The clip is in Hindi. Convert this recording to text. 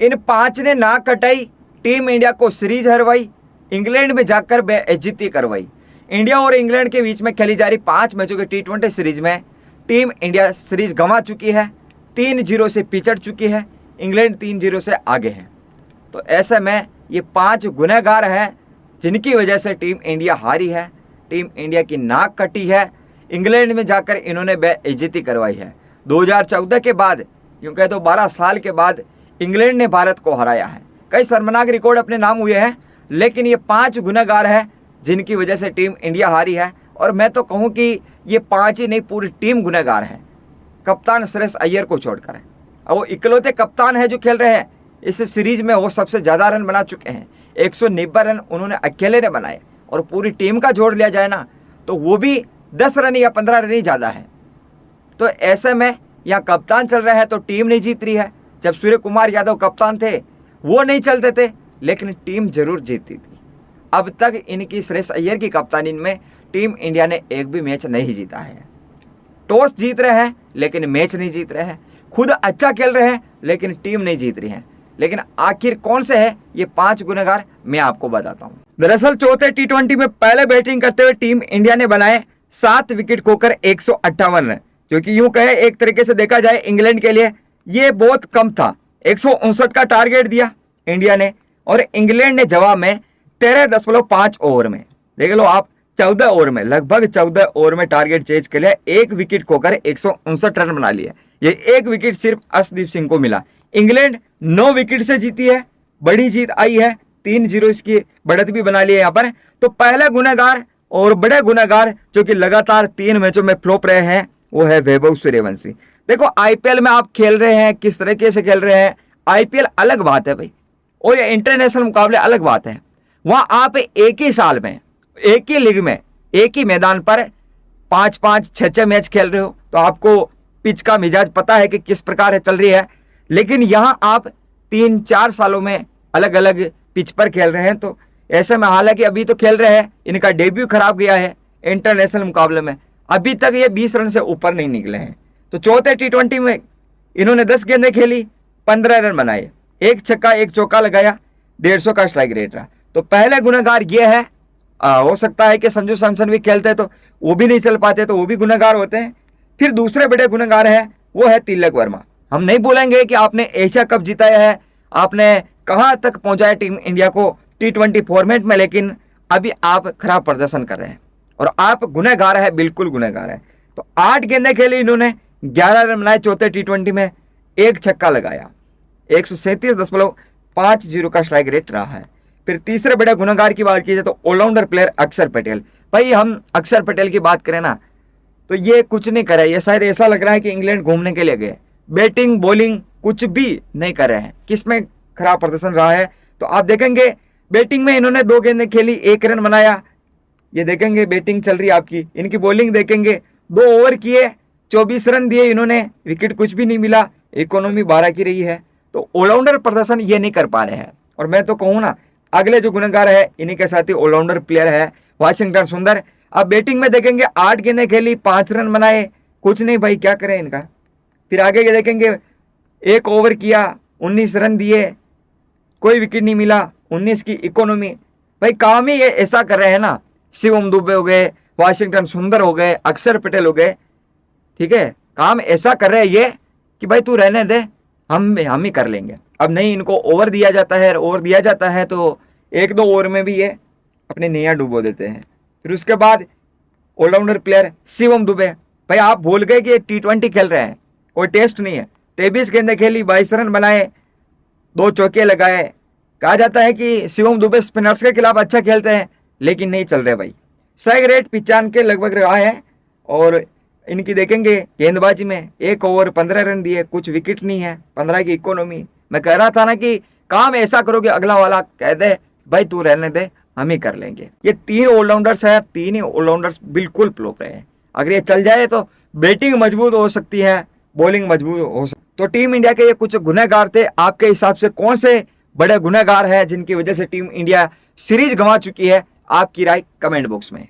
इन 5 ने ना कटाई, टीम इंडिया को सीरीज हरवाई, इंग्लैंड में जाकर बेइज्जती करवाई। इंडिया और इंग्लैंड के बीच में खेली जा रही 5 मैचों की T20 सीरीज में टीम इंडिया सीरीज गंवा चुकी है, 3-0 से पिछड़ चुकी है, इंग्लैंड 3-0 से आगे है। तो ऐसे में ये 5 गुनहगार हैं जिनकी वजह से टीम इंडिया हारी है, टीम इंडिया की नाक कटी है, इंग्लैंड में जाकर इन्होंने बेइज्जती करवाई है। 2014 के बाद, यूँ कहे तो 12 साल के बाद इंग्लैंड ने भारत को हराया है। कई शर्मनाक रिकॉर्ड अपने नाम हुए हैं, लेकिन ये 5 गुनहगार हैं जिनकी वजह से टीम इंडिया हारी है। और मैं तो कहूँ कि ये 5 ही नहीं, पूरी टीम गुनहगार है, कप्तान श्रेयस अय्यर को छोड़कर। अब वो इकलौते कप्तान है जो खेल रहे हैं इस सीरीज में, वो सबसे ज़्यादा रन बना चुके हैं, 190 रन उन्होंने अकेले ने बनाए। और पूरी टीम का जोड़ लिया जाए ना तो वो भी 10 रन या 15 रन ही ज़्यादा है। तो ऐसे में यहाँ कप्तान चल रहा है तो टीम नहीं जीत रही है। जब सूर्य कुमार यादव कप्तान थे वो नहीं चलते थे, लेकिन टीम जरूर जीतती थी। अब तक इनकी श्रेयस अय्यर की कप्तानी में टीम इंडिया ने एक भी मैच नहीं जीता है। टॉस जीत रहे हैं लेकिन मैच नहीं जीत रहे हैं, खुद अच्छा खेल रहे हैं लेकिन टीम नहीं जीत रही है। लेकिन आखिर कौन से है ये 5 गुनहगार, मैं आपको बताता हूँ। दरअसल चौथे T20 में पहले बैटिंग करते हुए टीम इंडिया ने बनाए 7 विकेट खोकर 158 रन, जो कि यूं कहे एक तरीके से देखा जाए इंग्लैंड के लिए ये बहुत कम था। 159 का टारगेट दिया इंडिया ने और इंग्लैंड ने जवाब में 13.5 ओवर में, देख लो आप, 14 ओवर में, लगभग 14 ओवर में टारगेट चेज कर लिया, 1 विकेट खोकर 159 रन बना लिए। ये 1 विकेट सिर्फ अर्शदीप सिंह को मिला। इंग्लैंड 9 विकेट से जीती है, बड़ी जीत आई है, 3-0 इसकी बढ़त भी बना ली है यहाँ पर। तो पहले गुनहगार और बड़े गुनहगार जो कि लगातार 3 मैचों में फ्लॉप रहे हैं वो है वैभव सूर्यवंशी। देखो आईपीएल में आप खेल रहे हैं, किस तरीके से खेल रहे हैं, आईपीएल अलग बात है भाई, और ये इंटरनेशनल मुकाबले अलग बात है। वहाँ आप एक ही साल में, एक ही लीग में, एक ही मैदान पर 5-5, 6-6 मैच खेल रहे हो, तो आपको पिच का मिजाज पता है कि किस प्रकार चल रही है। लेकिन यहाँ आप 3-4 सालों में अलग अलग पिच पर खेल रहे हैं। तो ऐसे में हालांकि अभी तो खेल रहे हैं, इनका डेब्यू खराब गया है इंटरनेशनल मुकाबले में, अभी तक ये 20 रन से ऊपर नहीं निकले हैं। तो चौथे T20 में इन्होंने 10 गेंदें खेली, 15 रन बनाए, 1 छक्का 1 चौका लगाया, 150 का स्ट्राइक रेट रहा। तो पहले गुनहगार ये है। हो सकता है कि संजू सैमसन भी खेलते तो वो भी नहीं चल पाते, तो वो भी गुनहगार होते हैं। फिर दूसरे बड़े गुनहगार हैं वो है तिलक वर्मा। हम नहीं बोलेंगे कि आपने एशिया कप जिताया है, आपने कहाँ तक पहुंचाया टीम इंडिया को T20 फॉर्मेट में, लेकिन अभी आप खराब प्रदर्शन कर रहे हैं और आप गुनहगार है, बिल्कुल गुनहगार है। तो 8 गेंदें खेली इन्होंने, 11 रन बनाए चौथे T20 में, 1 छक्का लगाया, 137.50 का स्ट्राइक रेट रहा है। फिर तीसरे बड़े गुनहगार की बात की जाए तो ऑलराउंडर प्लेयर अक्षर पटेल। भाई हम अक्षर पटेल की बात करें ना तो ये कुछ नहीं करे, ये शायद ऐसा लग रहा है कि इंग्लैंड घूमने के लिए गए, बैटिंग बॉलिंग कुछ भी नहीं कर रहे हैं। किसमें खराब प्रदर्शन रहा है तो आप देखेंगे बैटिंग में इन्होंने 2 गेंदें खेली, 1 रन बनाया, ये देखेंगे बैटिंग चल रही है आपकी। इनकी बॉलिंग देखेंगे, 2 ओवर किए, 24 रन दिए इन्होंने, विकेट कुछ भी नहीं मिला, इकोनॉमी 12 की रही है। तो ऑलराउंडर प्रदर्शन ये नहीं कर पा रहे हैं। और मैं तो कहूँ ना अगले जो गुनहगार है इन्हीं के साथ ही ऑलराउंडर प्लेयर है वाशिंगटन सुंदर। अब बैटिंग में देखेंगे 8 गेंदें खेली, 5 रन बनाए, कुछ नहीं भाई, क्या करें इनका। फिर आगे ये देखेंगे 1 ओवर किया, 19 रन दिए, कोई विकेट नहीं मिला, 19 की इकोनॉमी। भाई काम ही ये ऐसा कर रहे हैं ना, शिवम दुबे हो गए, वाशिंगटन सुंदर हो गए, अक्षर पटेल हो गए, ठीक है, काम ऐसा कर रहे हैं ये कि भाई तू रहने दे, हम ही कर लेंगे। अब नहीं, इनको ओवर दिया जाता है, ओवर दिया जाता है तो 1-2 ओवर में भी ये अपने नैया डुबो देते हैं। फिर उसके बाद ऑलराउंडर प्लेयर शिवम दुबे, भाई आप भूल गए कि ये T20 खेल रहे हैं, कोई टेस्ट नहीं है। 23 गेंदें खेली, 22 रन बनाए, 2 चौके लगाए। कहा जाता है कि शिवम दुबे स्पिनर्स के खिलाफ अच्छा खेलते हैं, लेकिन नहीं चल रहे भाई। स्ट्राइक रेट 95 के लगभग रहा है। और इनकी देखेंगे गेंदबाजी में 1 ओवर 15 रन दिए, कुछ विकेट नहीं है, 15 की इकोनॉमी। मैं कह रहा था ना कि काम ऐसा करो कि अगला वाला कह दे भाई तू रहने दे, हम ही कर लेंगे। ये 3 ऑलराउंडर्स है, 3 ही ऑलराउंडर्स बिल्कुल फ्लॉप रहे हैं। अगर ये चल जाए तो बैटिंग मजबूत हो सकती है, बॉलिंग मजबूत हो सकती। तो टीम इंडिया के ये कुछ गुनहगार थे। आपके हिसाब से कौन से बड़े गुनहगार हैं जिनकी वजह से टीम इंडिया सीरीज गंवा चुकी है? आपकी राय कमेंट बॉक्स में।